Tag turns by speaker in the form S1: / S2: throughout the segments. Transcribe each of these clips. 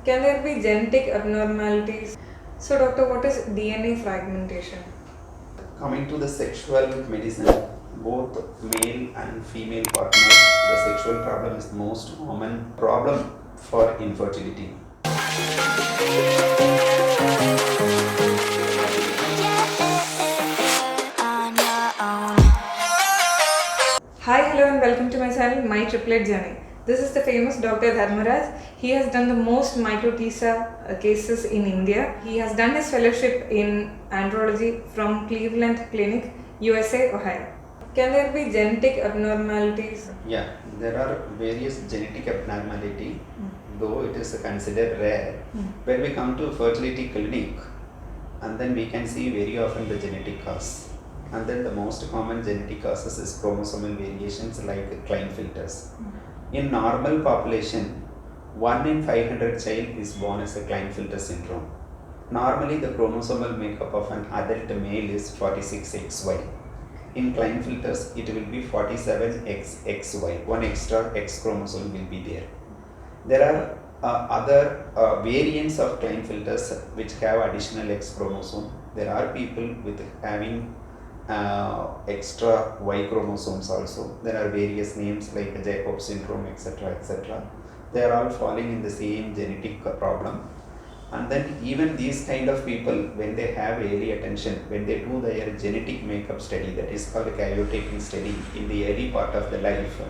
S1: Can there be genetic abnormalities? So, doctor, what is DNA fragmentation?
S2: Coming to the sexual medicine, both male and female partners, the sexual problem is the most common problem for infertility.
S1: Hi, hello, and welcome to my channel, My Triplet Journey. This is the famous Dr. Dharmaraj. He has done the most micro-TISA cases in India. He has done his fellowship in andrology from Cleveland Clinic, USA, Ohio. Can there be genetic abnormalities?
S2: Yeah, there are various genetic abnormality, though it is considered rare. When we come to fertility clinic, and then we can see very often the genetic cause. And then the most common genetic causes is chromosomal variations like Klinefelter's. In normal population, 1 in 500 child is born as a Klinefelter syndrome. Normally, the chromosomal makeup of an adult male is 46XY. In Klinefelter's, it will be 47XXY. One extra X chromosome will be there. There are other variants of Klinefelter's which have additional X chromosome. There are people with having extra Y chromosomes also. There are various names like Jacob syndrome, etc. etc. They are all falling in the same genetic problem. And then even these kind of people, when they have early attention, when they do their genetic makeup study, that is called karyotyping study in the early part of the life,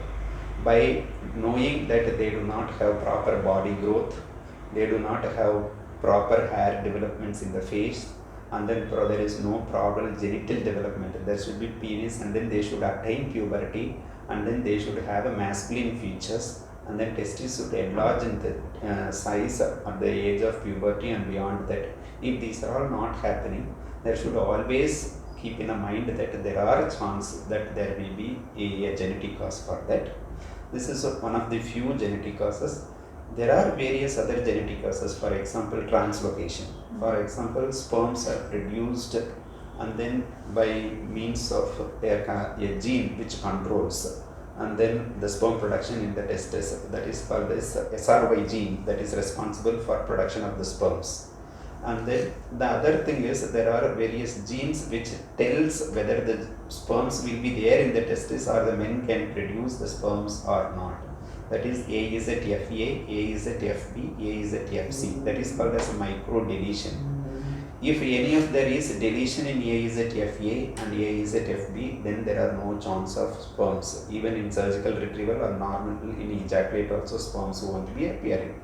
S2: by knowing that they do not have proper body growth, they do not have proper hair developments in the face, and then there is no proper genital development. There should be penis, and then they should attain puberty, and then they should have a masculine features, and then testes should enlarge in the size at the age of puberty and beyond that. If these are all not happening, there should always keep in mind that there are a chance that there may be a genetic cause for that. This is one of the few genetic causes. There are various other genetic causes, for example, translocation. For example, sperms are produced and then by means of a gene which controls, and then the sperm production in the testes, that is called as SRY gene, that is responsible for production of the sperms. And then the other thing is there are various genes which tells whether the sperms will be there in the testis or the men can produce the sperms or not. That is AZFA, AZFB, AZFC. That is called as a micro deletion. If any of there is deletion in AZFA and AZFB, then there are no chance of sperms. Even in surgical retrieval or normal in ejaculate also sperms won't be appearing.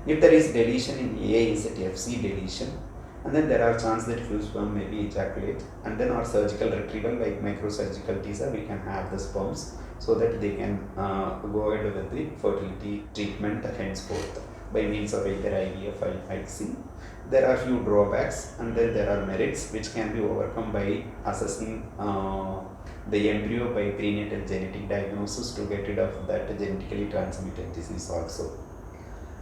S2: If there is deletion in AZFC deletion, and then there are chances that few sperm may be ejaculate, and then our surgical retrieval like microsurgical TISA, we can have the sperms so that they can go ahead with the fertility treatment henceforth by means of either IVF or ICSI. There are few drawbacks, and then there are merits which can be overcome by assessing the embryo by prenatal genetic diagnosis to get rid of that genetically transmitted disease also.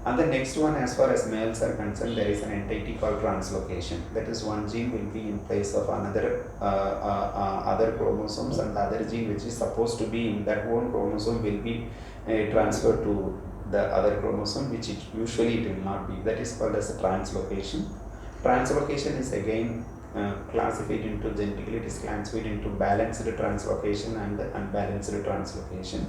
S2: And the next one, as far as males are concerned, there is an entity called translocation. That is, one gene will be in place of another other chromosomes, and the other gene which is supposed to be in that one chromosome will be transferred to the other chromosome, which it will not be. That is called as a translocation. Translocation is again classified into genetically, it is classified into balanced translocation and unbalanced translocation.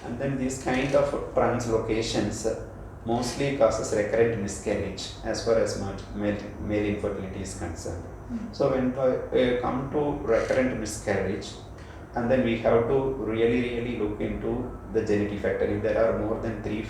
S2: And then these kind of translocations mostly causes recurrent miscarriage as far as male infertility is concerned. So when we come to recurrent miscarriage, and then we have to really look into the genetic factor. If there are more than three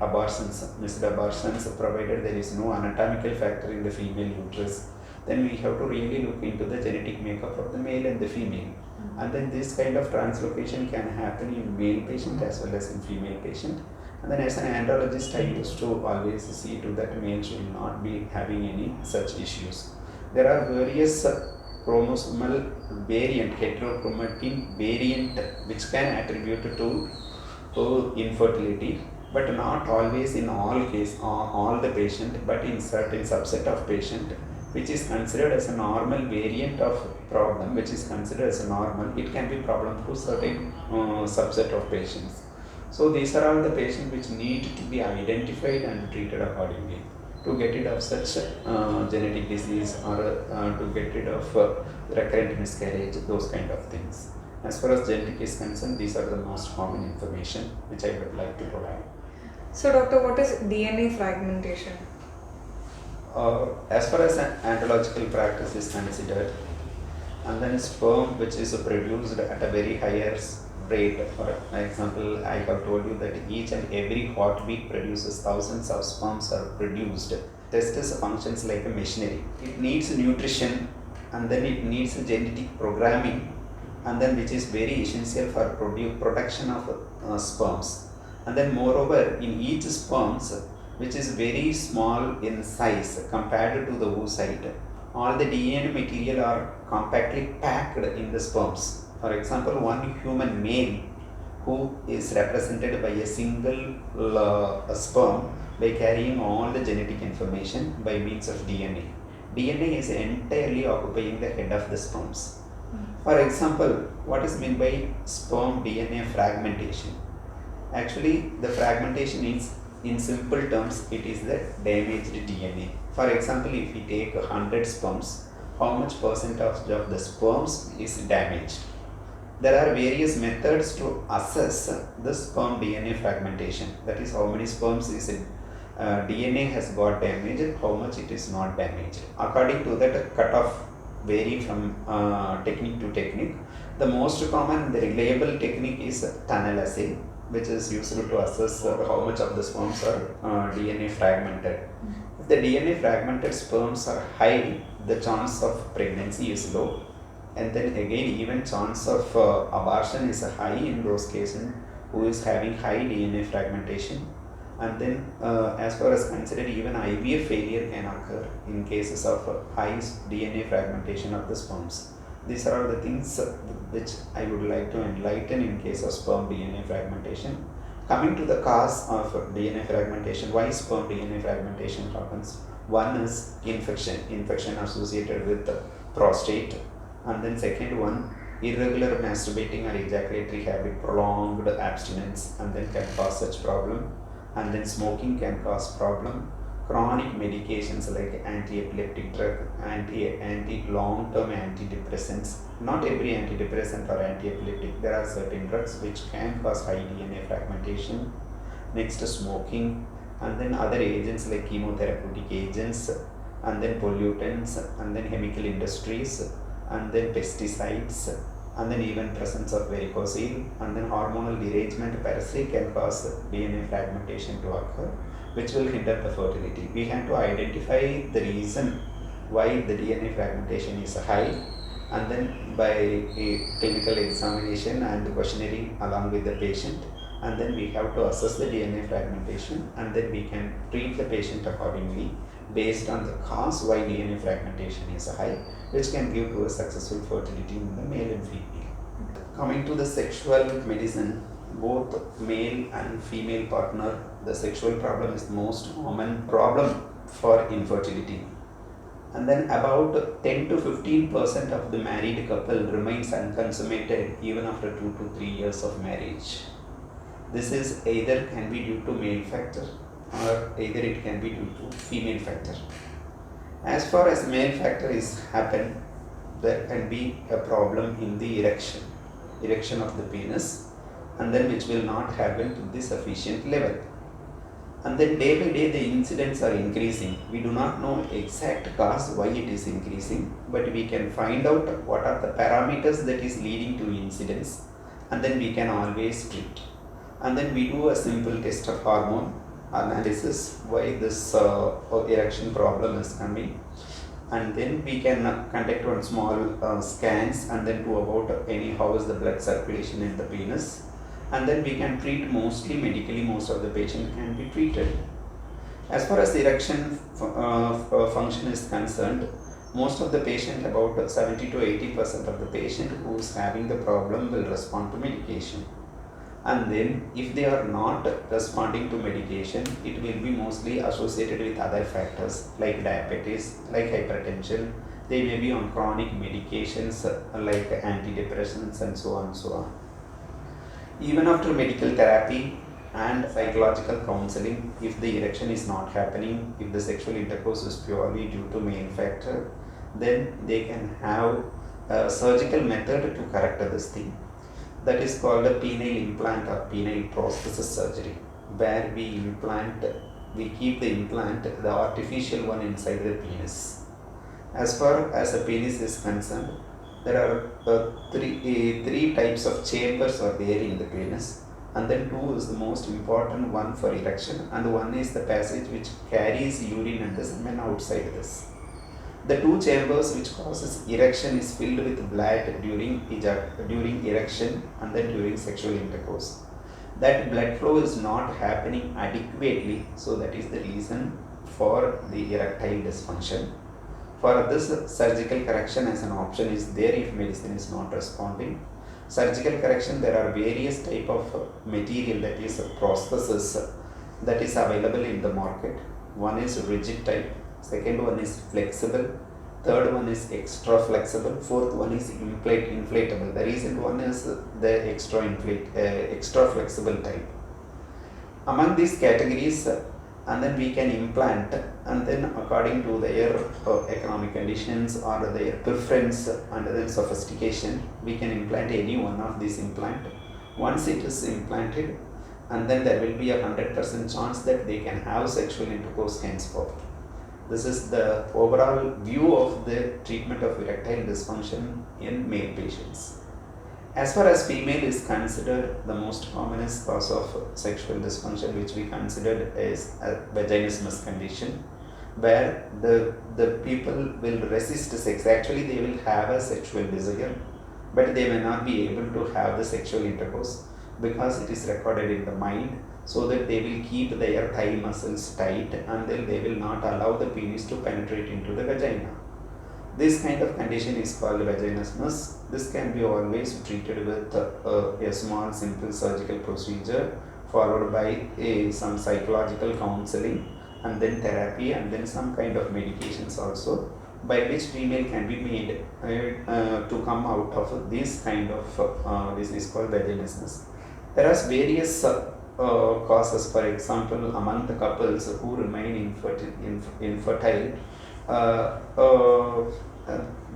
S2: abortions, missed abortions, provided there is no anatomical factor in the female uterus, then we have to really look into the genetic makeup of the male and the female. And then this kind of translocation can happen in male patient as well as in female patient. And then as an andrologist, I used to always see to that males will not be having any such issues. There are various chromosomal variant, heterochromatin variant, which can attribute to infertility, but not always in all the patient, but in certain subset of patient, which is considered as a normal variant of problem, which is considered as a normal, it can be problem to certain subset of patients. So these are all the patients which need to be identified and treated accordingly to get rid of such genetic disease or to get rid of recurrent miscarriage, those kind of things. As far as genetic is concerned, these are the most common information which I would like to provide.
S1: So, doctor, what is DNA fragmentation?
S2: As far as an anthological practice is considered, and then sperm which is produced at a very higher rate. For example, I have told you that each and every heartbeat produces thousands of sperms are produced. Testis functions like a machinery. It needs nutrition and then it needs genetic programming, and then which is very essential for production of sperms. And then moreover, in each sperms which is very small in size compared to the oocyte, all the DNA material are compactly packed in the sperms. For example, one human male who is represented by a single sperm by carrying all the genetic information by means of DNA. DNA is entirely occupying the head of the sperms. For example, what is meant by sperm DNA fragmentation? Actually, the fragmentation is, in simple terms, it is the damaged DNA. For example, if we take 100 sperms, how much percentage of the sperms is damaged? There are various methods to assess the sperm DNA fragmentation. That is, how many sperms is it, DNA has got damaged, how much it is not damaged. According to that, cutoff vary from technique to technique. The most common, the reliable technique is tunnel assay, which is used to assess how much of the sperms are DNA fragmented. If the DNA fragmented sperms are high, the chance of pregnancy is low, and then again even chance of abortion is high in those cases who is having high DNA fragmentation. And then as far as considered, even IVF failure can occur in cases of high DNA fragmentation of the sperms. These are all the things which I would like to enlighten in case of sperm DNA fragmentation. Coming to the cause of DNA fragmentation, why sperm DNA fragmentation happens? One is infection associated with the prostate, and then second one, irregular masturbating or ejaculatory habit, prolonged abstinence, and then can cause such problem. And then smoking can cause problem. Chronic medications like anti-epileptic drug, long-term antidepressants. Not every antidepressant or anti-epileptic. There are certain drugs which can cause high DNA fragmentation. Next, smoking, and then other agents like chemotherapeutic agents, and then pollutants, and then chemical industries, and then pesticides, and then even presence of varicocele, and then hormonal derangement per se can cause DNA fragmentation to occur, which will hinder the fertility. We have to identify the reason why the DNA fragmentation is high, and then by a clinical examination and questionnaire along with the patient, and then we have to assess the DNA fragmentation, and then we can treat the patient accordingly based on the cause why DNA fragmentation is high, which can give to a successful fertility in the male and female. Coming to the sexual medicine, both male and female partner, the sexual problem is the most common problem for infertility. And then about 10 to 15% of the married couple remains unconsummated even after 2 to 3 years of marriage. This is either can be due to male factor or either it can be due to female factor. As far as male factor is happen, there can be a problem in the erection of the penis, and then which will not happen to the sufficient level. And then day by day the incidents are increasing. We do not know exact cause why it is increasing, but we can find out what are the parameters that is leading to incidents, and then we can always treat. And then we do a simple test of hormone analysis why this erection problem is coming, and then we can conduct one small scans and then do about how is the blood circulation in the penis, and then we can treat mostly medically. Most of the patient can be treated. As far as erection function is concerned, most of the patient, about 70 to 80% of the patient who is having the problem will respond to medication. And then if they are not responding to medication, it will be mostly associated with other factors like diabetes, like hypertension. They may be on chronic medications like antidepressants and so on and so on. Even after medical therapy, and psychological counseling. If the erection is not happening, if the sexual intercourse is purely due to male factor, then they can have a surgical method to correct this thing. That is called a penile implant or penile prosthesis surgery, where we keep the implant, the artificial one, inside the penis. As far as a penis is concerned, there are three types of chambers are there in the penis, and then two is the most important one for erection, and one is the passage which carries urine and the semen outside this. The two chambers which causes erection is filled with blood during erection and then during sexual intercourse. That blood flow is not happening adequately, so that is the reason for the erectile dysfunction. For this, surgical correction as an option is there if medicine is not responding. Surgical correction, there are various type of material, that is prosthesis, that is available in the market. One is rigid type, second one is flexible, third one is extra flexible, fourth one is inflatable. The recent one is the extra flexible type. Among these categories, and then we can implant, and then according to their economic conditions or their preference and then sophistication, we can implant any one of these implant. Once it is implanted, and then there will be a 100% chance that they can have sexual intercourse henceforth. This is the overall view of the treatment of erectile dysfunction in male patients. As far as female is considered, the most commonest cause of sexual dysfunction which we considered is a vaginismus condition, where the people will resist sex. Actually, they will have a sexual desire, but they may not be able to have the sexual intercourse because it is recorded in the mind, so that they will keep their thigh muscles tight and then they will not allow the penis to penetrate into the vagina. This kind of condition is called vaginismus. This can be always treated with a small simple surgical procedure followed by some psychological counseling and then therapy and then some kind of medications also, by which female can be made to come out of this kind of this is called vaginismus. There are various causes. For example, among the couples who remain infertile,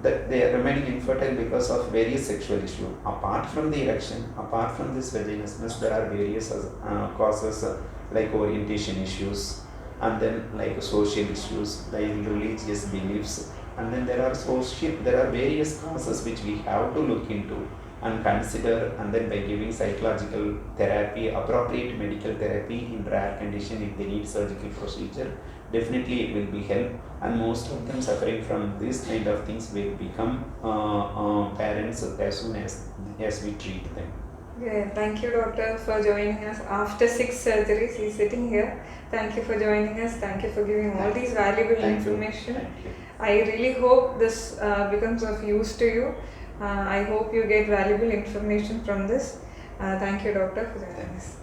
S2: that they are remaining infertile because of various sexual issues. Apart from the erection, apart from this vaginismus, there are various causes like orientation issues, and then like social issues, like religious beliefs, and then there are various causes which we have to look into and consider, and then by giving psychological therapy, appropriate medical therapy in rare condition, if they need surgical procedure, definitely it will be help. And most of them suffering from this kind of things will become parents as soon as we treat them.
S1: Yeah, thank you, doctor, for joining us after 6 surgeries. He's sitting here. Thank you for joining us. Thank you for giving all these valuable information.
S2: Thank you.
S1: I really hope this becomes of use to you. I hope you get valuable information from this. Thank you, doctor, for joining us.